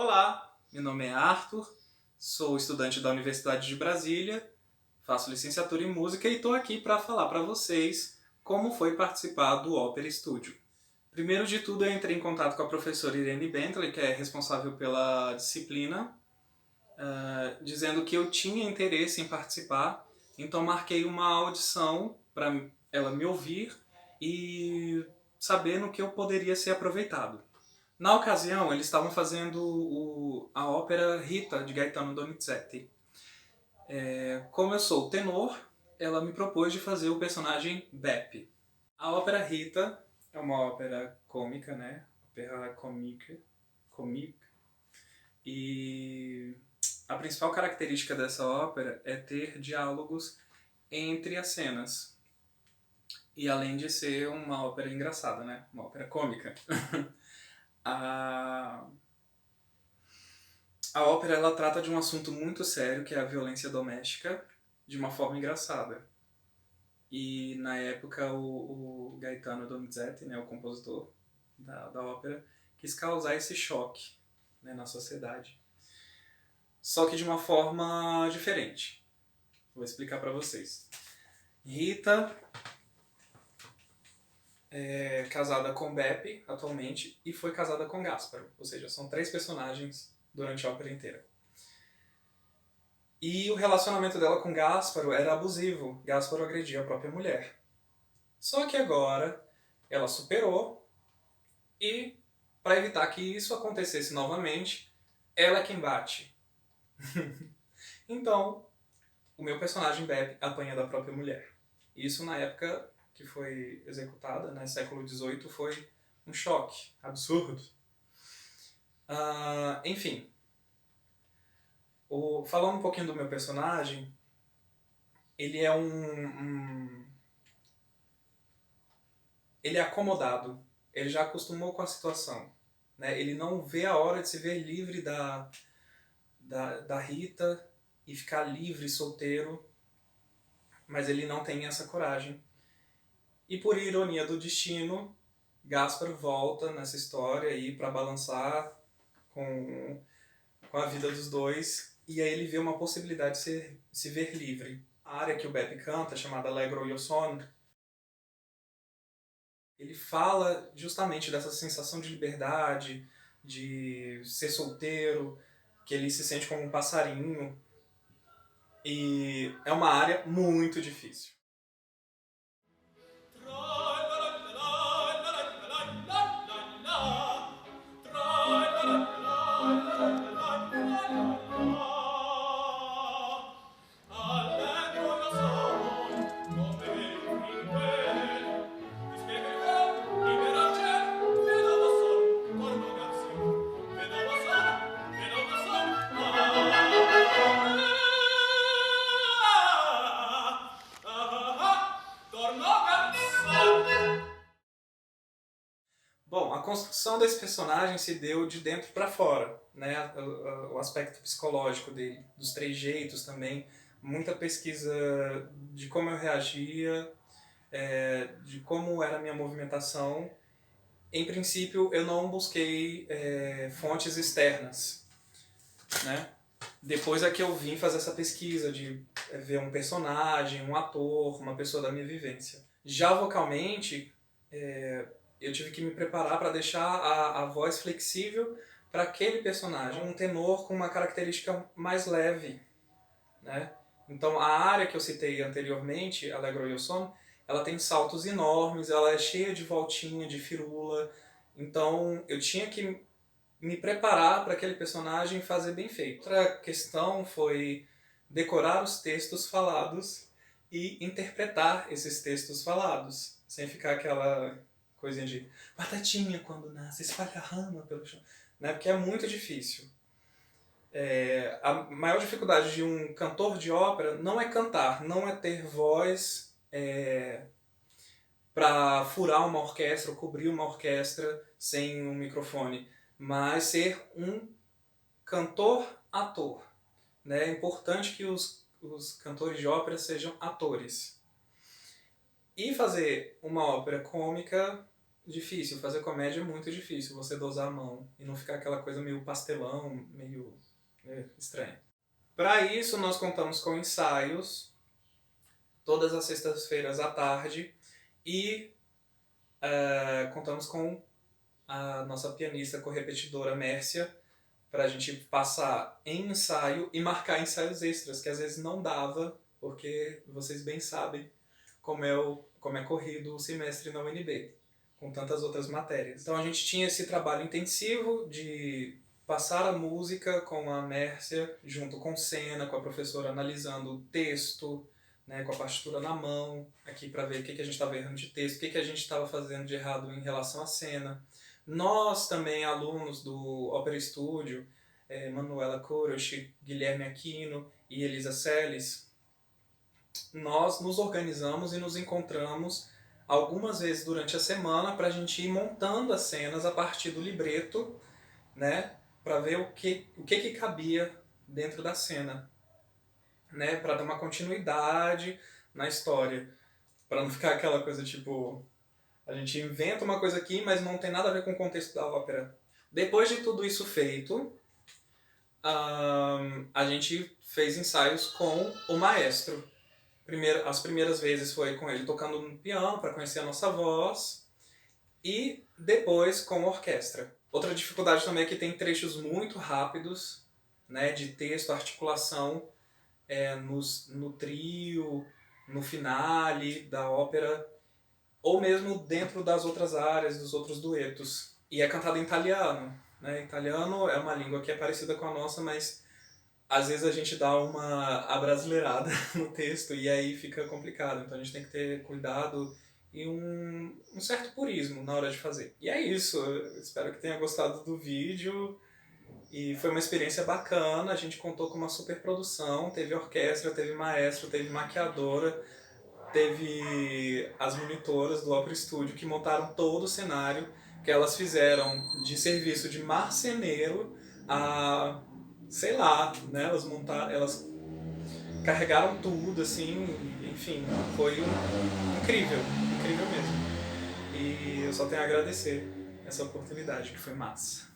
Olá, meu nome é Arthur, sou estudante da Universidade de Brasília, faço licenciatura em música e estou aqui para falar para vocês como foi participar do Opera Studio. Primeiro de tudo, eu entrei em contato com a professora Irene Bentley, que é responsável pela disciplina, dizendo que eu tinha interesse em participar, então marquei uma audição para ela me ouvir e saber no que eu poderia ser aproveitado. Na ocasião, eles estavam fazendo a ópera Rita, de Gaetano Donizetti. Como eu sou tenor, ela me propôs de fazer o personagem Beppe. A ópera Rita é uma ópera cômica, né? Ópera comique. E a principal característica dessa ópera é ter diálogos entre as cenas. E além de ser uma ópera engraçada, né? Uma ópera cômica. A ópera ela trata de um assunto muito sério, que é a violência doméstica, de uma forma engraçada. E na época o Gaetano Donizetti, né, o compositor da ópera, quis causar esse choque, né, na sociedade. Só que de uma forma diferente. Vou explicar para vocês. Rita é casada com Beppe atualmente e foi casada com Gasparo. Ou seja, são 3 personagens durante a ópera inteira. E o relacionamento dela com Gasparo era abusivo. Gasparo agredia a própria mulher. Só que agora ela superou e, para evitar que isso acontecesse novamente, ela é quem bate. Então, o meu personagem Beppe apanha da própria mulher. Isso na época que foi executada, né, século XVIII, foi um choque absurdo. Enfim, falando um pouquinho do meu personagem, ele é ele é acomodado, ele já acostumou com a situação, né? Ele não vê a hora de se ver livre da Rita e ficar livre, solteiro, mas ele não tem essa coragem. E por ironia do destino, Gasparo volta nessa história aí para balançar com a vida dos dois, e aí ele vê uma possibilidade de se ver livre. A área que o Beppe canta, chamada Allegro io son, ele fala justamente dessa sensação de liberdade, de ser solteiro, que ele se sente como um passarinho, e é uma área muito difícil. Bom, a construção desse personagem se deu de dentro para fora, né? O aspecto psicológico dele, dos trejeitos também, muita pesquisa de como eu reagia, de como era a minha movimentação. Em princípio, eu não busquei fontes externas, né? Depois é que eu vim fazer essa pesquisa de ver um personagem, um ator, uma pessoa da minha vivência. Já vocalmente, eu tive que me preparar para deixar a voz flexível para aquele personagem, um tenor com uma característica mais leve, né? Então a área que eu citei anteriormente, Allegro io son, ela tem saltos enormes, ela é cheia de voltinha, de firula, então eu tinha que me preparar para aquele personagem fazer bem feito. Outra questão foi decorar os textos falados e interpretar esses textos falados, sem ficar aquela coisinha de batatinha quando nasce, espalha rama pelo chão, né? Porque é muito difícil. A maior dificuldade de um cantor de ópera não é cantar, não é ter voz para furar uma orquestra ou cobrir uma orquestra sem um microfone, mas ser um cantor-ator, né? É importante que os cantores de ópera sejam atores. E fazer uma ópera cômica difícil, fazer comédia é muito difícil, você dosar a mão e não ficar aquela coisa meio pastelão, meio estranha. Para isso, nós contamos com ensaios todas as sextas-feiras à tarde e contamos com a nossa pianista correpetidora Mércia para a gente passar em ensaio e marcar ensaios extras, que às vezes não dava, porque vocês bem sabem como é corrido o semestre na UNB, com tantas outras matérias. Então a gente tinha esse trabalho intensivo de passar a música com a Mércia, junto com cena, com a professora analisando o texto, né, com a partitura na mão, aqui para ver o que a gente estava errando de texto, o que a gente estava fazendo de errado em relação à cena. Nós também, alunos do Opera Studio, Manuela Korosh, Guilherme Aquino e Elisa Celes, nós nos organizamos e nos encontramos algumas vezes durante a semana para a gente ir montando as cenas a partir do libreto, né, para ver o que cabia dentro da cena, né, para dar uma continuidade na história, para não ficar aquela coisa tipo, a gente inventa uma coisa aqui, mas não tem nada a ver com o contexto da ópera. Depois de tudo isso feito, a gente fez ensaios com o maestro. As primeiras vezes foi com ele tocando no piano para conhecer a nossa voz e depois com a orquestra. Outra dificuldade também é que tem trechos muito rápidos, né, de texto, articulação no trio, no finale da ópera, ou mesmo dentro das outras áreas, dos outros duetos. E é cantado em italiano, né? Italiano é uma língua que é parecida com a nossa, mas às vezes a gente dá uma abrasileirada no texto e aí fica complicado. Então a gente tem que ter cuidado e um certo purismo na hora de fazer. E é isso. Eu espero que tenha gostado do vídeo. E foi uma experiência bacana. A gente contou com uma super produção. Teve orquestra, teve maestro, teve maquiadora, teve as monitoras do Opera Studio que montaram todo o cenário, que elas fizeram de serviço de marceneiro a, sei lá, né, elas carregaram tudo, assim, enfim, foi incrível, incrível mesmo. E eu só tenho a agradecer essa oportunidade, que foi massa.